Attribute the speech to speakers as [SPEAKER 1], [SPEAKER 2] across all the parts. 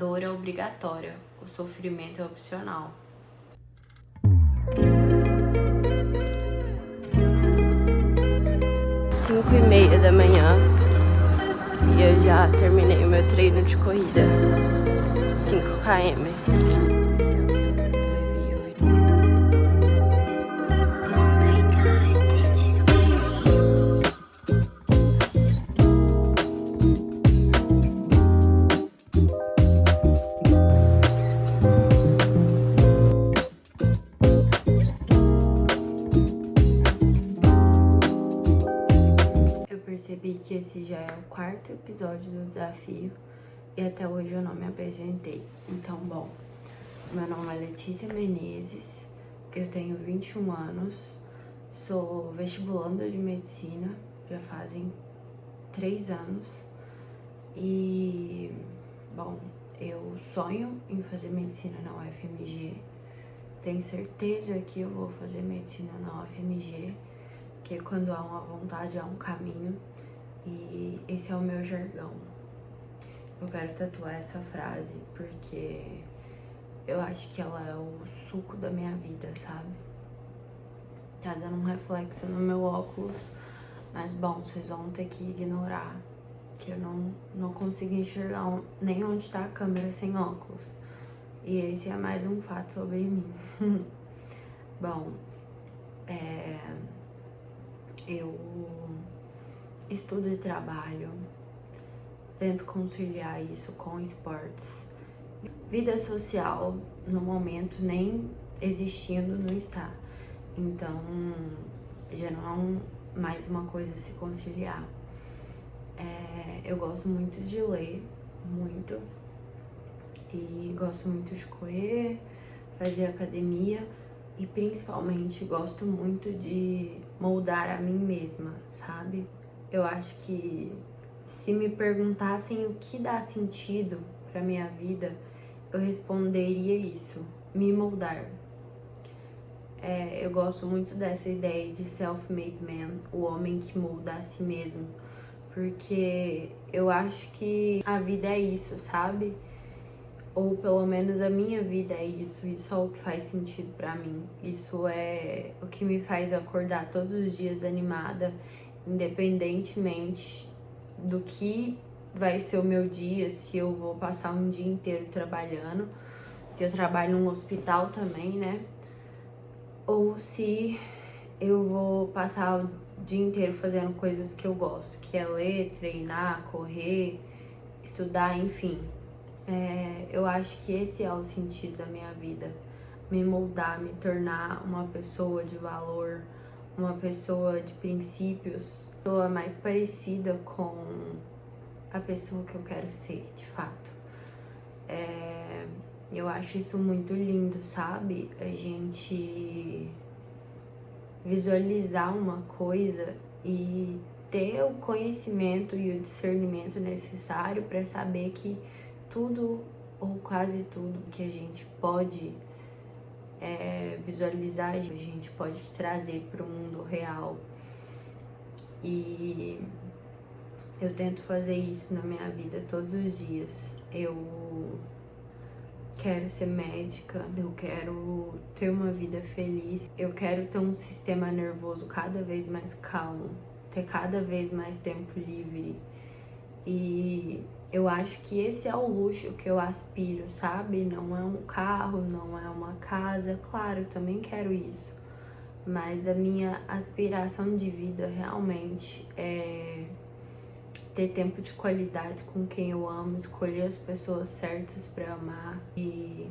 [SPEAKER 1] dor é obrigatória, o sofrimento é opcional.
[SPEAKER 2] 5h30 da manhã e eu já terminei o meu treino de corrida, 5 km.
[SPEAKER 1] Percebi que esse já é o 4º episódio do desafio e até hoje eu não me apresentei. Então, bom, meu nome é Letícia Menezes, eu tenho 21 anos, sou vestibulanda de medicina, já fazem 3 anos e, bom, eu sonho em fazer medicina na UFMG, tenho certeza que eu vou fazer medicina na UFMG, porque quando há uma vontade, há um caminho, e esse é o meu jargão. Eu quero tatuar essa frase porque eu acho que ela é o suco da minha vida, sabe? Tá dando um reflexo no meu óculos, mas bom, vocês vão ter que ignorar, que eu não consigo enxergar nem onde tá a câmera sem óculos. E esse é mais um fato sobre mim. Bom, eu estudo e trabalho, tento conciliar isso com esportes. Vida social, no momento, nem existindo, não está. Então, já não é mais uma coisa a se conciliar. Eu gosto muito de ler, muito. E gosto muito de correr, fazer academia. E principalmente gosto muito de moldar a mim mesma, sabe? Eu acho que se me perguntassem o que dá sentido pra minha vida, eu responderia isso, me moldar. Eu gosto muito dessa ideia de self-made man, o homem que molda a si mesmo, porque eu acho que a vida é isso, sabe? Ou pelo menos a minha vida é isso é o que faz sentido pra mim. Isso é o que me faz acordar todos os dias animada, independentemente do que vai ser o meu dia, se eu vou passar um dia inteiro trabalhando, porque eu trabalho num hospital também, né? Ou se eu vou passar o dia inteiro fazendo coisas que eu gosto, que é ler, treinar, correr, estudar, enfim. Eu acho que esse é o sentido da minha vida, me moldar, me tornar uma pessoa de valor, uma pessoa de princípios, uma pessoa mais parecida com a pessoa que eu quero ser, de fato. Eu acho isso muito lindo, sabe? A gente visualizar uma coisa e ter o conhecimento e o discernimento necessário para saber que tudo ou quase tudo que a gente pode visualizar, a gente pode trazer para o mundo real. E eu tento fazer isso na minha vida todos os dias. Eu quero ser médica, eu quero ter uma vida feliz, eu quero ter um sistema nervoso cada vez mais calmo, ter cada vez mais tempo livre. E eu acho que esse é o luxo que eu aspiro, sabe? Não é um carro, não é uma casa. Claro, eu também quero isso. Mas a minha aspiração de vida realmente é ter tempo de qualidade com quem eu amo, escolher as pessoas certas para amar e,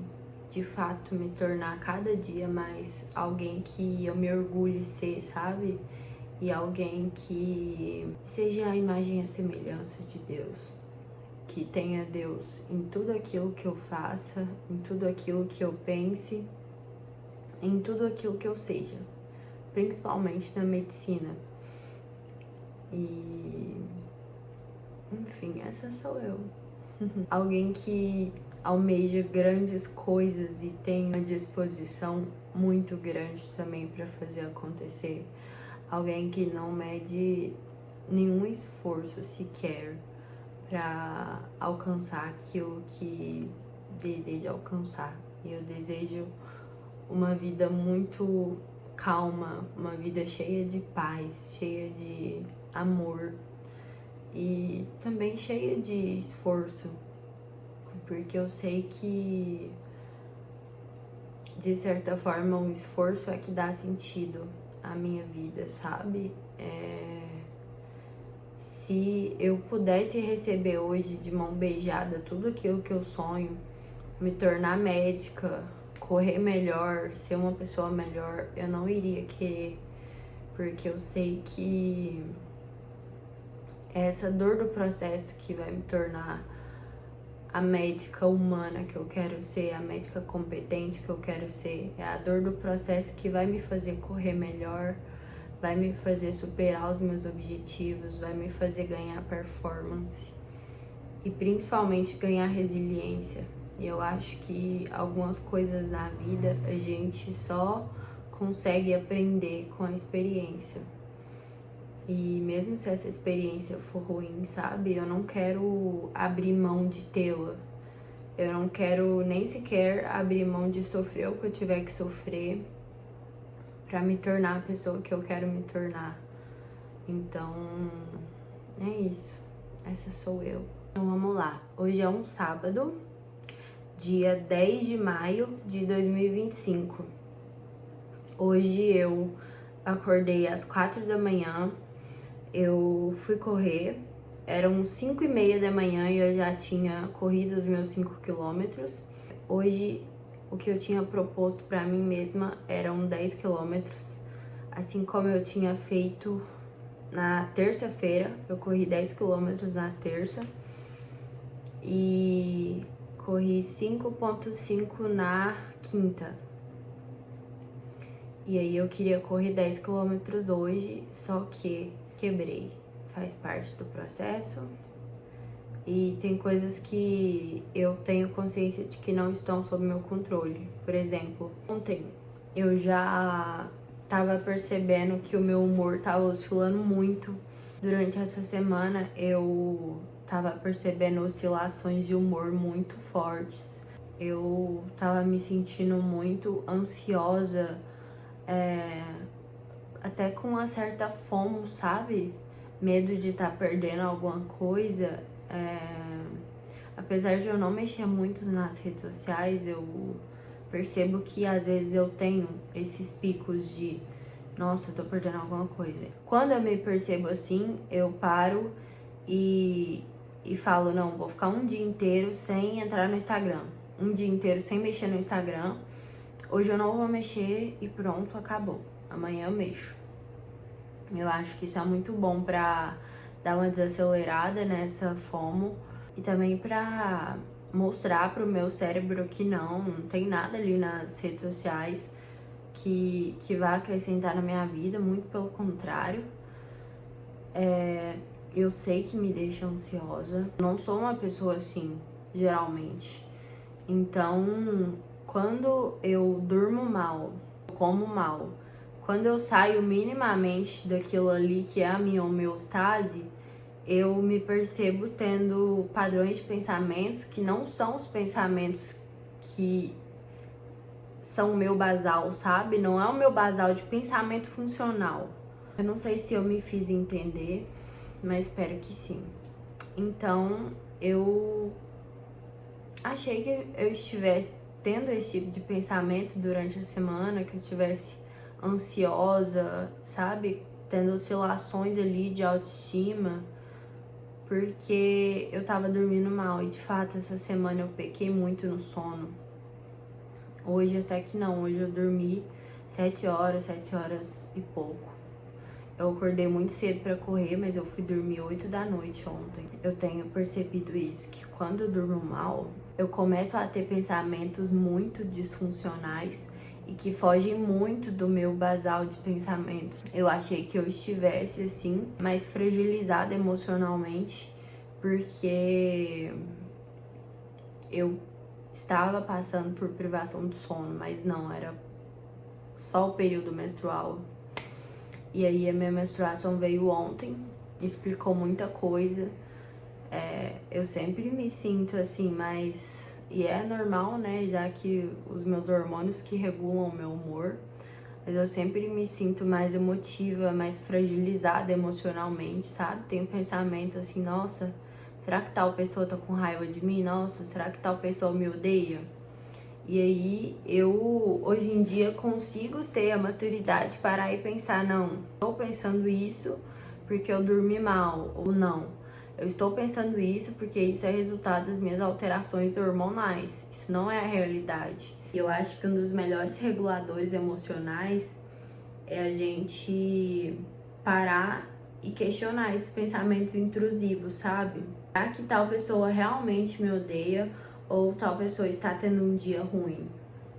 [SPEAKER 1] de fato, me tornar cada dia mais alguém que eu me orgulhe ser, sabe? E alguém que seja a imagem e a semelhança de Deus, que tenha Deus em tudo aquilo que eu faça, em tudo aquilo que eu pense, em tudo aquilo que eu seja, principalmente na medicina. E, enfim, essa sou eu. Alguém que almeja grandes coisas e tem uma disposição muito grande também para fazer acontecer. Alguém que não mede nenhum esforço sequer para alcançar aquilo que desejo alcançar. E eu desejo uma vida muito calma, uma vida cheia de paz, cheia de amor e também cheia de esforço, porque eu sei que de certa forma o esforço é que dá sentido à minha vida, sabe? Se eu pudesse receber hoje de mão beijada tudo aquilo que eu sonho, me tornar médica, correr melhor, ser uma pessoa melhor, eu não iria querer, porque eu sei que é essa dor do processo que vai me tornar a médica humana que eu quero ser, a médica competente que eu quero ser. É a dor do processo que vai me fazer correr melhor, vai me fazer superar os meus objetivos, vai me fazer ganhar performance e principalmente ganhar resiliência. E eu acho que algumas coisas na vida a gente só consegue aprender com a experiência. E mesmo se essa experiência for ruim, sabe? Eu não quero abrir mão de tê-la. Eu não quero nem sequer abrir mão de sofrer o que eu tiver que sofrer pra me tornar a pessoa que eu quero me tornar. Então, é isso. Essa sou eu. Então vamos lá. Hoje é um sábado, dia 10 de maio de 2025. Hoje eu acordei às 4 da manhã, eu fui correr, eram 5:30 da manhã e eu já tinha corrido os meus 5 quilômetros. Hoje o que eu tinha proposto pra mim mesma eram 10 quilômetros, assim como eu tinha feito na terça-feira. Eu corri 10 quilômetros na terça e corri 5,5 na quinta. E aí eu queria correr 10 quilômetros hoje, só que quebrei. Faz parte do processo. E tem coisas que eu tenho consciência de que não estão sob meu controle. Por exemplo, ontem eu já tava percebendo que o meu humor tava oscilando muito. Durante essa semana eu tava percebendo oscilações de humor muito fortes. Eu tava me sentindo muito ansiosa, até com uma certa fome, sabe? Medo de estar perdendo alguma coisa. Apesar de eu não mexer muito nas redes sociais, eu percebo que às vezes eu tenho esses picos de nossa, eu tô perdendo alguma coisa. Quando eu me percebo assim, eu paro e falo, não, vou ficar um dia inteiro sem entrar no Instagram. Um dia inteiro sem mexer no Instagram. Hoje eu não vou mexer e pronto, acabou. Amanhã eu mexo. Eu acho que isso é muito bom pra dar uma desacelerada nessa FOMO e também pra mostrar pro meu cérebro que não tem nada ali nas redes sociais que vai acrescentar na minha vida, muito pelo contrário. Eu sei que me deixa ansiosa. Não sou uma pessoa assim, geralmente. Então, quando eu durmo mal, como mal, quando eu saio minimamente daquilo ali que é a minha homeostase, eu me percebo tendo padrões de pensamentos que não são os pensamentos que são o meu basal, sabe? Não é o meu basal de pensamento funcional. Eu não sei se eu me fiz entender, mas espero que sim. Então, eu achei que eu estivesse tendo esse tipo de pensamento durante a semana, que eu estivesse ansiosa, sabe? Tendo oscilações ali de autoestima, porque eu tava dormindo mal. E de fato, essa semana eu pequei muito no sono. Hoje até que não, hoje eu dormi 7 horas e pouco. Eu acordei muito cedo pra correr, mas eu fui dormir 8 da noite ontem. Eu tenho percebido isso, que quando eu durmo mal, eu começo a ter pensamentos muito disfuncionais e que fogem muito do meu basal de pensamentos. Eu achei que eu estivesse, assim, mais fragilizada emocionalmente, porque eu estava passando por privação de sono, mas não, era só o período menstrual. E aí a minha menstruação veio ontem, explicou muita coisa. Eu sempre me sinto assim, mais E é normal, né, já que os meus hormônios que regulam o meu humor. Mas eu sempre me sinto mais emotiva, mais fragilizada emocionalmente, sabe? Tenho pensamento assim, nossa, será que tal pessoa tá com raiva de mim? Nossa, será que tal pessoa me odeia? E aí eu hoje em dia consigo ter a maturidade de parar e pensar, não, estou pensando isso porque eu dormi mal, ou não, eu estou pensando isso porque isso é resultado das minhas alterações hormonais. Isso não é a realidade. Eu acho que um dos melhores reguladores emocionais é a gente parar e questionar esses pensamentos intrusivos, sabe? Será que tal pessoa realmente me odeia ou tal pessoa está tendo um dia ruim?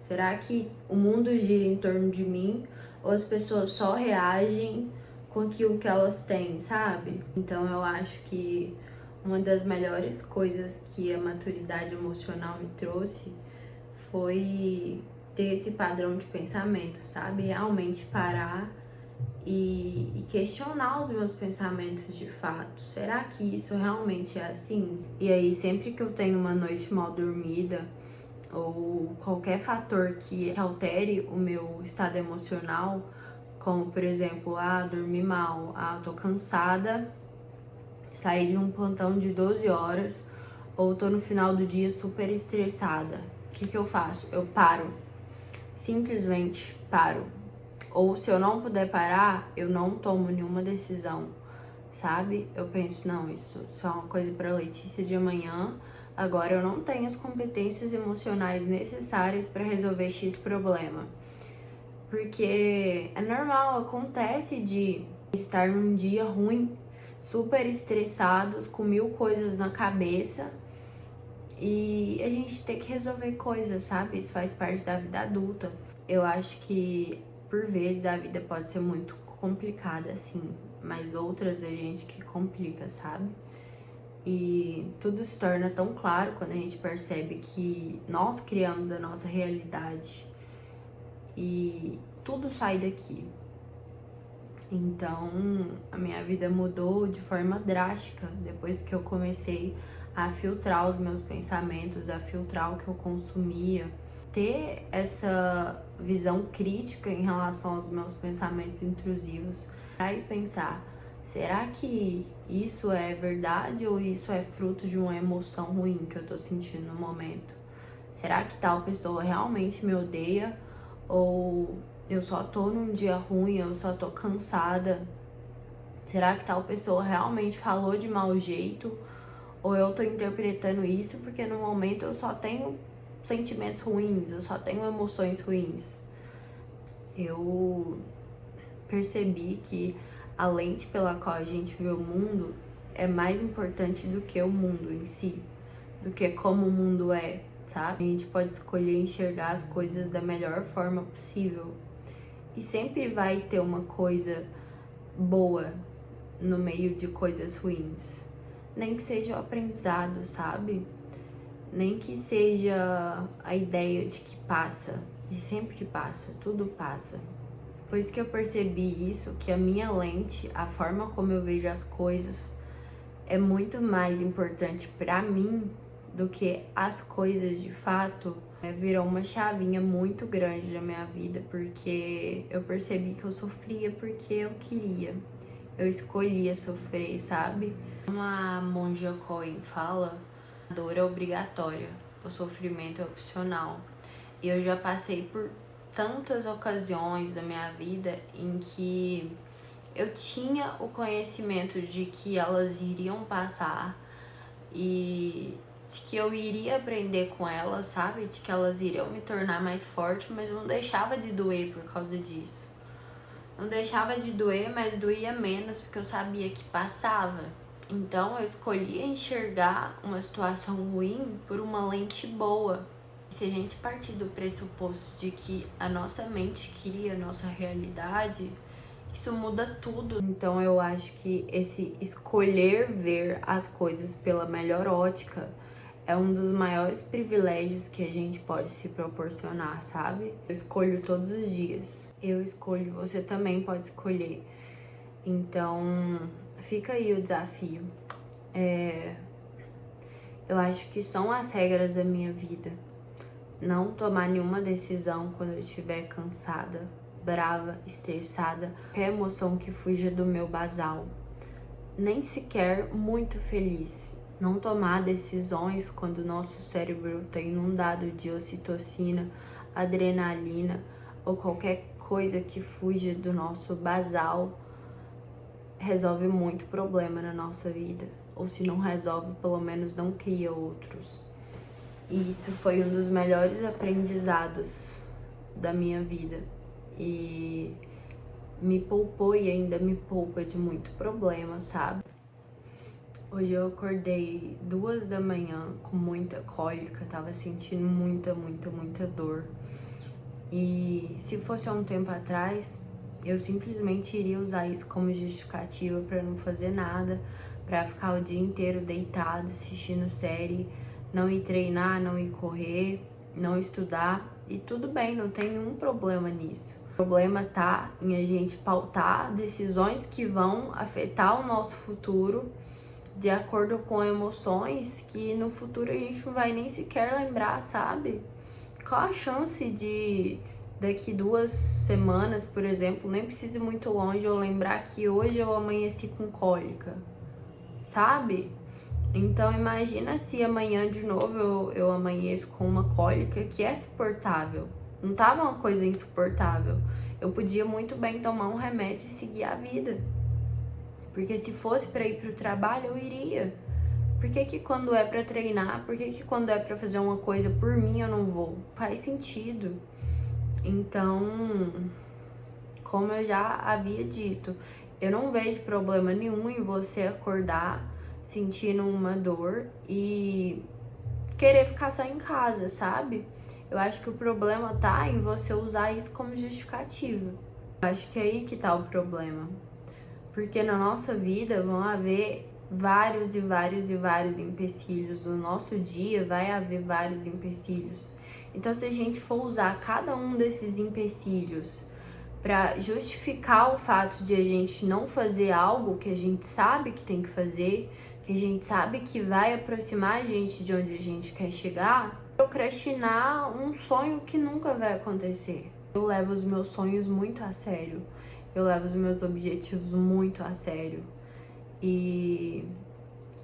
[SPEAKER 1] Será que o mundo gira em torno de mim ou as pessoas só reagem com aquilo que elas têm, sabe? Então eu acho que uma das melhores coisas que a maturidade emocional me trouxe foi ter esse padrão de pensamento, sabe? Realmente parar e questionar os meus pensamentos de fato. Será que isso realmente é assim? E aí, sempre que eu tenho uma noite mal dormida ou qualquer fator que altere o meu estado emocional, como por exemplo, dormi mal, tô cansada, saí de um plantão de 12 horas, ou tô no final do dia super estressada. O que eu faço? Eu paro. Simplesmente paro. Ou se eu não puder parar, eu não tomo nenhuma decisão, sabe? Eu penso, não, isso é uma coisa para Letícia de amanhã. Agora eu não tenho as competências emocionais necessárias para resolver X problema. Porque é normal, acontece de estar num dia ruim, super estressados, com 1000 coisas na cabeça. E a gente tem que resolver coisas, sabe? Isso faz parte da vida adulta. Eu acho que, por vezes, a vida pode ser muito complicada, assim. Mas outras a gente que complica, sabe? E tudo se torna tão claro quando a gente percebe que nós criamos a nossa realidade. E tudo sai daqui. Então, a minha vida mudou de forma drástica depois que eu comecei a filtrar os meus pensamentos, a filtrar o que eu consumia, ter essa visão crítica em relação aos meus pensamentos intrusivos, aí pensar, será que isso é verdade ou isso é fruto de uma emoção ruim que eu tô sentindo no momento? Será que tal pessoa realmente me odeia ou eu só tô num dia ruim, eu só tô cansada? Será que tal pessoa realmente falou de mau jeito? Ou eu tô interpretando isso porque no momento eu só tenho sentimentos ruins, eu só tenho emoções ruins? Eu percebi que a lente pela qual a gente vê o mundo é mais importante do que o mundo em si, do que como o mundo é, sabe? A gente pode escolher enxergar as coisas da melhor forma possível. E sempre vai ter uma coisa boa no meio de coisas ruins. Nem que seja o aprendizado, sabe? Nem que seja a ideia de que passa. E sempre passa, tudo passa. Depois que eu percebi isso, que a minha lente, a forma como eu vejo as coisas, é muito mais importante pra mim do que as coisas de fato, virou uma chavinha muito grande na minha vida, porque eu percebi que eu sofria porque eu queria. Eu escolhia sofrer, sabe? Uma monja Coen fala, a dor é obrigatória, o sofrimento é opcional. E eu já passei por tantas ocasiões da minha vida em que eu tinha o conhecimento de que elas iriam passar e de que eu iria aprender com elas, sabe? De que elas iriam me tornar mais forte, mas não deixava de doer por causa disso. Não deixava de doer, mas doía menos porque eu sabia que passava. Então eu escolhi enxergar uma situação ruim por uma lente boa. Se a gente partir do pressuposto de que a nossa mente cria a nossa realidade, isso muda tudo. Então eu acho que esse escolher ver as coisas pela melhor ótica é um dos maiores privilégios que a gente pode se proporcionar, sabe? Eu escolho todos os dias. Eu escolho, você também pode escolher. Então, fica aí o desafio. Eu acho que são as regras da minha vida. Não tomar nenhuma decisão quando eu estiver cansada, brava, estressada, qualquer emoção que fuja do meu basal. Nem sequer muito feliz. Não tomar decisões quando o nosso cérebro está inundado de ocitocina, adrenalina ou qualquer coisa que fuja do nosso basal resolve muito problema na nossa vida. Ou se não resolve, pelo menos não cria outros. E isso foi um dos melhores aprendizados da minha vida. E me poupou e ainda me poupa de muito problema, sabe? Hoje eu acordei 2 da manhã com muita cólica, tava sentindo muita dor. E se fosse há um tempo atrás, eu simplesmente iria usar isso como justificativa para não fazer nada, para ficar o dia inteiro deitado, assistindo série, não ir treinar, não ir correr, não estudar. E tudo bem, não tem nenhum problema nisso. O problema tá em a gente pautar decisões que vão afetar o nosso futuro de acordo com emoções que no futuro a gente não vai nem sequer lembrar, sabe? Qual a chance de daqui 2 semanas, por exemplo, nem precisa ir muito longe eu lembrar que hoje eu amanheci com cólica, sabe? Então imagina se amanhã de novo eu amanheço com uma cólica que é suportável. Não tava uma coisa insuportável. Eu podia muito bem tomar um remédio e seguir a vida. Porque se fosse para ir pro trabalho, eu iria. Por que quando é para treinar, por que quando é para fazer uma coisa por mim eu não vou? Faz sentido. Então, como eu já havia dito, eu não vejo problema nenhum em você acordar sentindo uma dor e querer ficar só em casa, sabe? Eu acho que o problema tá em você usar isso como justificativa. Eu acho que é aí que tá o problema. Porque na nossa vida vão haver vários empecilhos. No nosso dia vai haver vários empecilhos. Então, se a gente for usar cada um desses empecilhos para justificar o fato de a gente não fazer algo que a gente sabe que tem que fazer, que a gente sabe que vai aproximar a gente de onde a gente quer chegar, procrastinar um sonho que nunca vai acontecer. Eu levo os meus sonhos muito a sério. Eu levo os meus objetivos muito a sério. E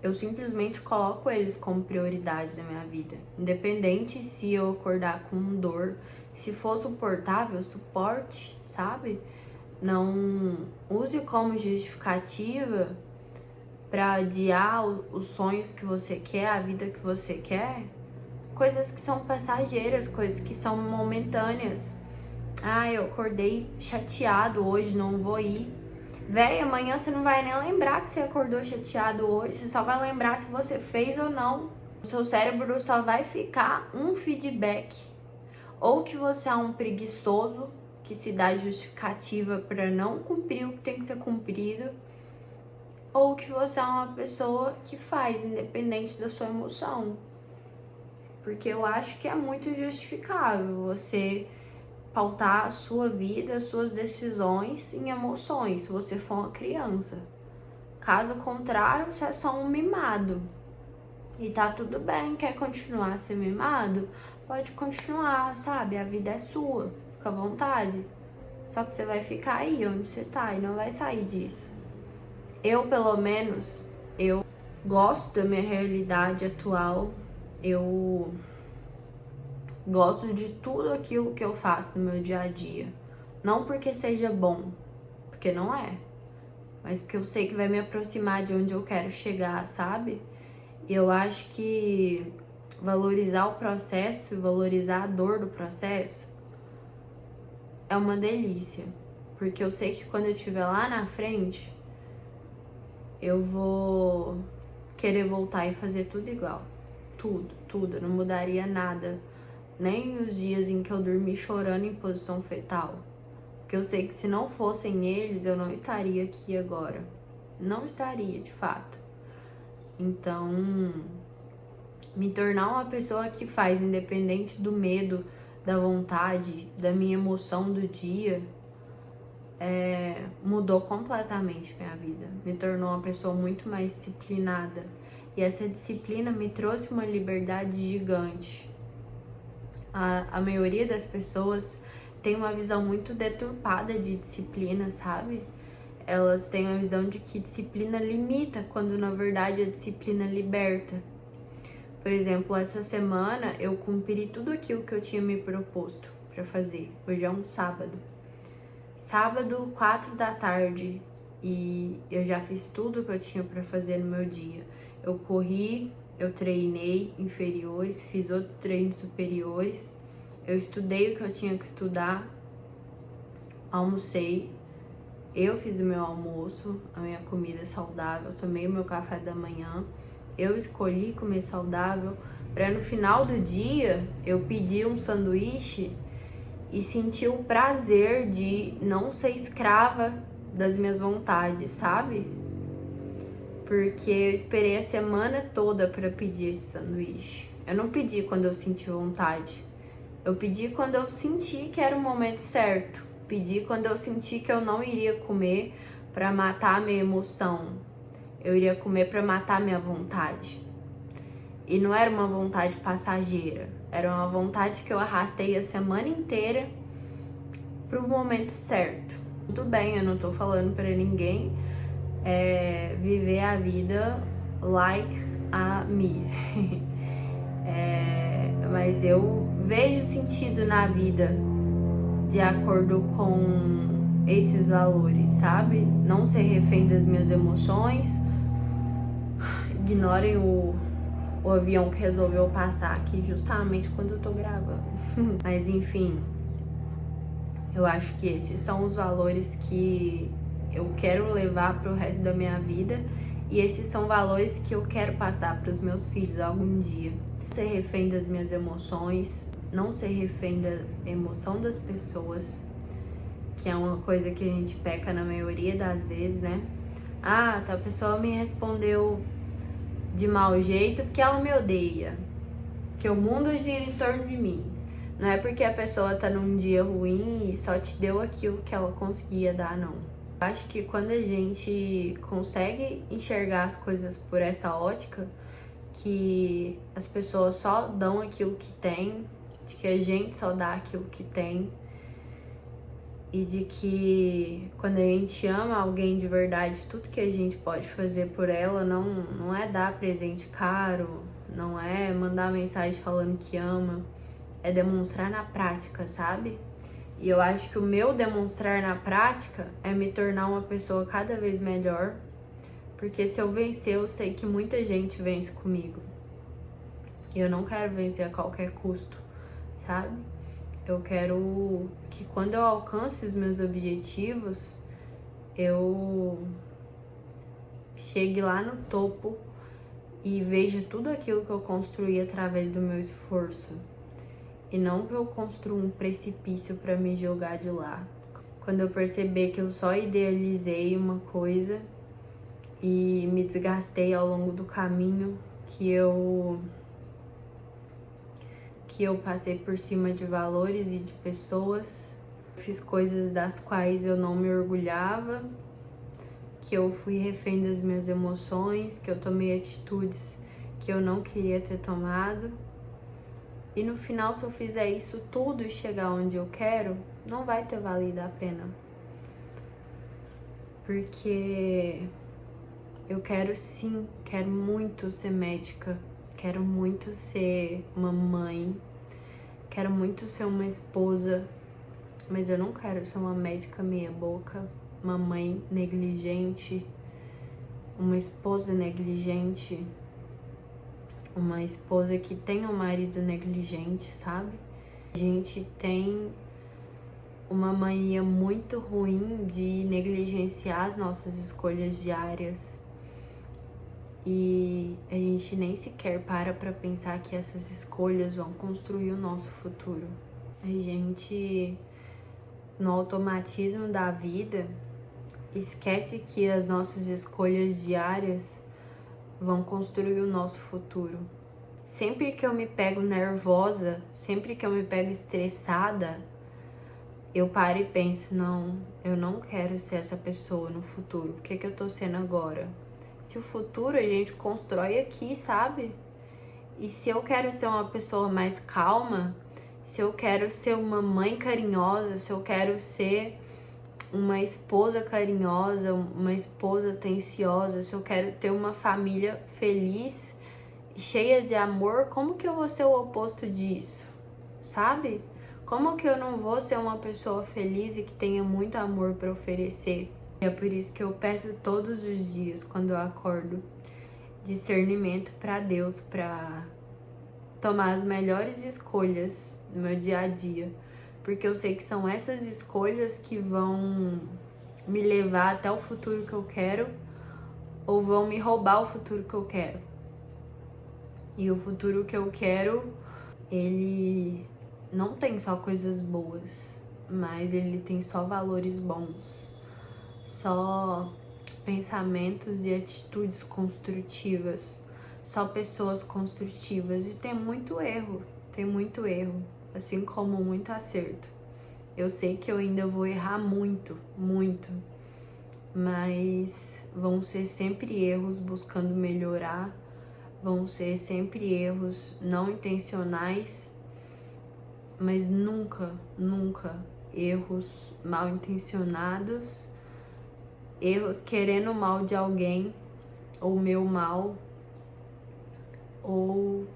[SPEAKER 1] eu simplesmente coloco eles como prioridades na minha vida. Independente se eu acordar com dor, se for suportável, suporte, sabe? Não use como justificativa para adiar os sonhos que você quer, a vida que você quer. Coisas que são passageiras, coisas que são momentâneas. Ah, eu acordei chateado hoje, não vou ir. Véi, amanhã você não vai nem lembrar que você acordou chateado hoje. Você só vai lembrar se você fez ou não. O seu cérebro só vai ficar um feedback. Ou que você é um preguiçoso, que se dá justificativa para não cumprir o que tem que ser cumprido. Ou que você é uma pessoa que faz, independente da sua emoção. Porque eu acho que é muito justificável você pautar a sua vida, as suas decisões em emoções, se você for uma criança. Caso contrário, você é só um mimado. E tá tudo bem, quer continuar a ser mimado? Pode continuar, sabe? A vida é sua, fica à vontade. Só que você vai ficar aí onde você tá e não vai sair disso. Eu, pelo menos, eu gosto da minha realidade atual. Eu gosto de tudo aquilo que eu faço no meu dia a dia. Não porque seja bom, porque não é. Mas porque eu sei que vai me aproximar de onde eu quero chegar, sabe? E eu acho que valorizar o processo e valorizar a dor do processo é uma delícia. Porque eu sei que quando eu estiver lá na frente, eu vou querer voltar e fazer tudo igual. Tudo. Eu não mudaria nada. Nem os dias em que eu dormi chorando em posição fetal. Porque eu sei que se não fossem eles, eu não estaria aqui agora. Não estaria, de fato. Então, me tornar uma pessoa que faz, independente do medo, da vontade, da minha emoção do dia, mudou completamente minha vida. Me tornou uma pessoa muito mais disciplinada. E essa disciplina me trouxe uma liberdade gigante. A maioria das pessoas tem uma visão muito deturpada de disciplina, sabe? Elas têm a visão de que disciplina limita, quando na verdade a disciplina liberta. Por exemplo, essa semana eu cumpri tudo aquilo que eu tinha me proposto para fazer. Hoje é um sábado. Sábado, 4 da tarde, e eu já fiz tudo que eu tinha para fazer no meu dia. Eu corri, eu treinei inferiores, fiz outro treino superiores, eu estudei o que eu tinha que estudar, almocei, eu fiz o meu almoço, a minha comida saudável, tomei o meu café da manhã, eu escolhi comer saudável, para no final do dia eu pedir um sanduíche e sentir o prazer de não ser escrava das minhas vontades, sabe? Porque eu esperei a semana toda para pedir esse sanduíche. Eu não pedi quando eu senti vontade. Eu pedi quando eu senti que era o momento certo. Pedi quando eu senti que eu não iria comer para matar a minha emoção. Eu iria comer para matar a minha vontade. E não era uma vontade passageira. Era uma vontade que eu arrastei a semana inteira pro momento certo. Tudo bem, eu não tô falando para ninguém viver a vida like a me. Mas eu vejo sentido na vida de acordo com esses valores, sabe? Não ser refém das minhas emoções. Ignorem o avião que resolveu passar aqui justamente quando eu tô gravando. Mas enfim, eu acho que esses são os valores que eu quero levar pro resto da minha vida, e esses são valores que eu quero passar pros meus filhos algum dia. Não ser refém das minhas emoções, não ser refém da emoção das pessoas, que é uma coisa que a gente peca na maioria das vezes, né? Ah, tá, a pessoa me respondeu de mau jeito porque ela me odeia, que o mundo gira em torno de mim. Não é porque a pessoa tá num dia ruim e só te deu aquilo que ela conseguia dar, não. Eu acho que quando a gente consegue enxergar as coisas por essa ótica, que as pessoas só dão aquilo que tem, de que a gente só dá aquilo que tem, e de que quando a gente ama alguém de verdade, tudo que a gente pode fazer por ela não é dar presente caro, não é mandar mensagem falando que ama, é demonstrar na prática, sabe? E eu acho que o meu demonstrar na prática é me tornar uma pessoa cada vez melhor, porque se eu vencer, eu sei que muita gente vence comigo. E eu não quero vencer a qualquer custo, sabe? Eu quero que quando eu alcance os meus objetivos, eu chegue lá no topo e veja tudo aquilo que eu construí através do meu esforço. E não que eu construa um precipício para me jogar de lá. Quando eu perceber que eu só idealizei uma coisa e me desgastei ao longo do caminho, que eu passei por cima de valores e de pessoas, fiz coisas das quais eu não me orgulhava, que eu fui refém das minhas emoções, que eu tomei atitudes que eu não queria ter tomado. E no final, se eu fizer isso tudo e chegar onde eu quero, não vai ter valido a pena. Porque eu quero sim, quero muito ser médica, quero muito ser uma mãe, quero muito ser uma esposa, mas eu não quero ser uma médica meia boca, uma mãe negligente, uma esposa negligente, uma esposa que tenha um marido negligente, sabe? A gente tem uma mania muito ruim de negligenciar as nossas escolhas diárias. E a gente nem sequer para pensar que essas escolhas vão construir o nosso futuro. A gente, no automatismo da vida, esquece que as nossas escolhas diárias vão construir o nosso futuro. Sempre que eu me pego nervosa, sempre que eu me pego estressada, eu paro e penso, não, eu não quero ser essa pessoa no futuro. O que eu tô sendo agora? Se o futuro a gente constrói aqui, sabe? E se eu quero ser uma pessoa mais calma, se eu quero ser uma mãe carinhosa, se eu quero ser uma esposa carinhosa, uma esposa atenciosa, se eu quero ter uma família feliz, cheia de amor, como que eu vou ser o oposto disso? Sabe? Como que eu não vou ser uma pessoa feliz e que tenha muito amor para oferecer? É por isso que eu peço todos os dias, quando eu acordo, discernimento para Deus, para tomar as melhores escolhas no meu dia a dia. Porque eu sei que são essas escolhas que vão me levar até o futuro que eu quero ou vão me roubar o futuro que eu quero. E o futuro que eu quero, ele não tem só coisas boas, mas ele tem só valores bons, só pensamentos e atitudes construtivas, só pessoas construtivas. E tem muito erro, assim como muito acerto. Eu sei que eu ainda vou errar muito, mas vão ser sempre erros buscando melhorar, vão ser sempre erros não intencionais, mas nunca erros mal intencionados, erros querendo o mal de alguém, ou meu mal, ou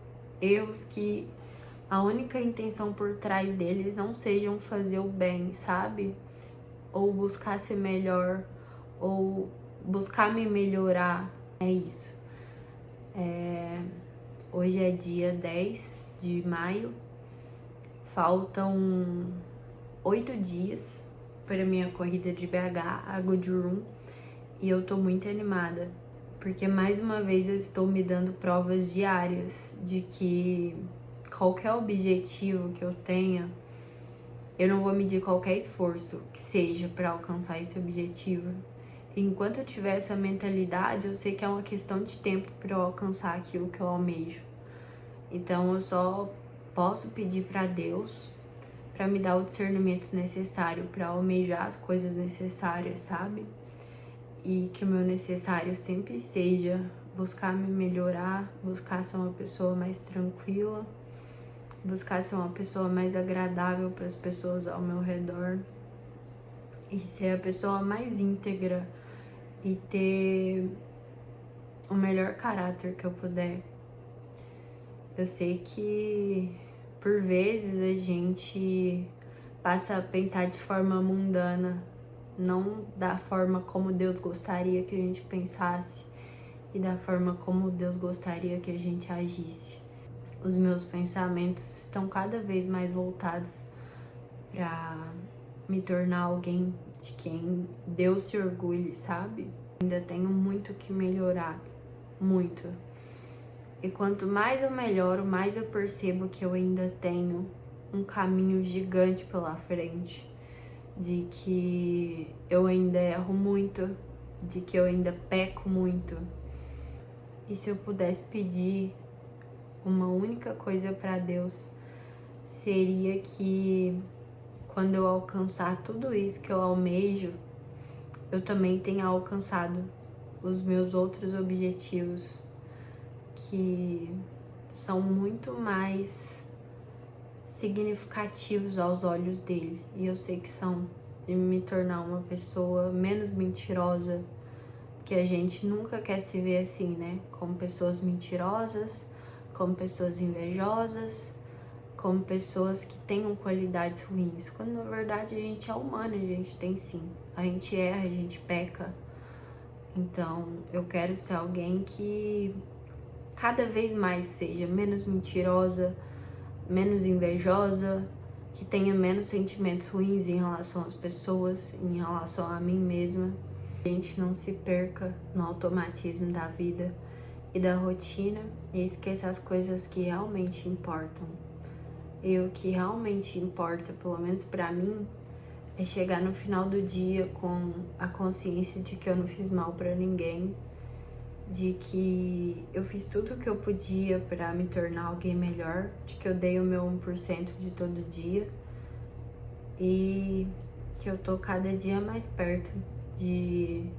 [SPEAKER 1] erros que a única intenção por trás deles não sejam fazer o bem, sabe? Ou buscar ser melhor, ou buscar me melhorar. É isso. Hoje é dia 10 de maio. Faltam 8 dias para minha corrida de BH, a Good Run, e eu tô muito animada, porque mais uma vez eu estou me dando provas diárias de que qualquer objetivo que eu tenha, eu não vou medir qualquer esforço que seja para alcançar esse objetivo. Enquanto eu tiver essa mentalidade, eu sei que é uma questão de tempo para eu alcançar aquilo que eu almejo. Então eu só posso pedir para Deus para me dar o discernimento necessário para almejar as coisas necessárias, sabe? E que o meu necessário sempre seja buscar me melhorar, buscar ser uma pessoa mais tranquila, buscar ser uma pessoa mais agradável para as pessoas ao meu redor e ser a pessoa mais íntegra e ter o melhor caráter que eu puder. Eu sei que por vezes a gente passa a pensar de forma mundana, não da forma como Deus gostaria que a gente pensasse e da forma como Deus gostaria que a gente agisse. Os meus pensamentos estão cada vez mais voltados para me tornar alguém de quem Deus se orgulhe, sabe? Ainda tenho muito que melhorar, muito. E quanto mais eu melhoro, mais eu percebo que eu ainda tenho um caminho gigante pela frente, de que eu ainda erro muito, de que eu ainda peco muito. E se eu pudesse pedir uma única coisa para Deus, seria que quando eu alcançar tudo isso que eu almejo, eu também tenha alcançado os meus outros objetivos, que são muito mais significativos aos olhos dele. E eu sei que são de me tornar uma pessoa menos mentirosa, porque a gente nunca quer se ver assim, né? Como pessoas mentirosas, como pessoas invejosas, como pessoas que tenham qualidades ruins, quando na verdade a gente é humano, a gente tem sim. A gente erra, a gente peca. Então eu quero ser alguém que cada vez mais seja menos mentirosa, menos invejosa, que tenha menos sentimentos ruins em relação às pessoas, em relação a mim mesma. A gente não se perca no automatismo da vida e da rotina e esqueça as coisas que realmente importam. E o que realmente importa, pelo menos pra mim, é chegar no final do dia com a consciência de que eu não fiz mal pra ninguém, de que eu fiz tudo o que eu podia pra me tornar alguém melhor, de que eu dei o meu 1% de todo dia e que eu tô cada dia mais perto de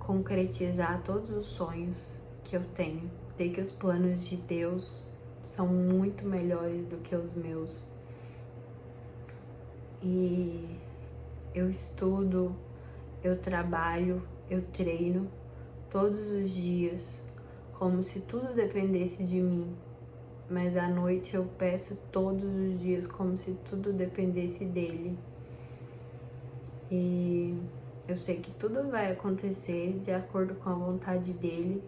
[SPEAKER 1] concretizar todos os sonhos que eu tenho. Sei que os planos de Deus são muito melhores do que os meus. E eu estudo, eu trabalho, eu treino todos os dias, como se tudo dependesse de mim. Mas à noite eu peço todos os dias, como se tudo dependesse dele. E eu sei que tudo vai acontecer de acordo com a vontade dele.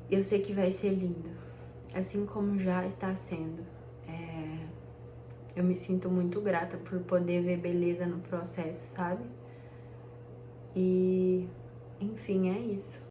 [SPEAKER 1] Eu sei que vai ser lindo, assim como já está sendo. Eu me sinto muito grata por poder ver beleza no processo, sabe? E, enfim, é isso.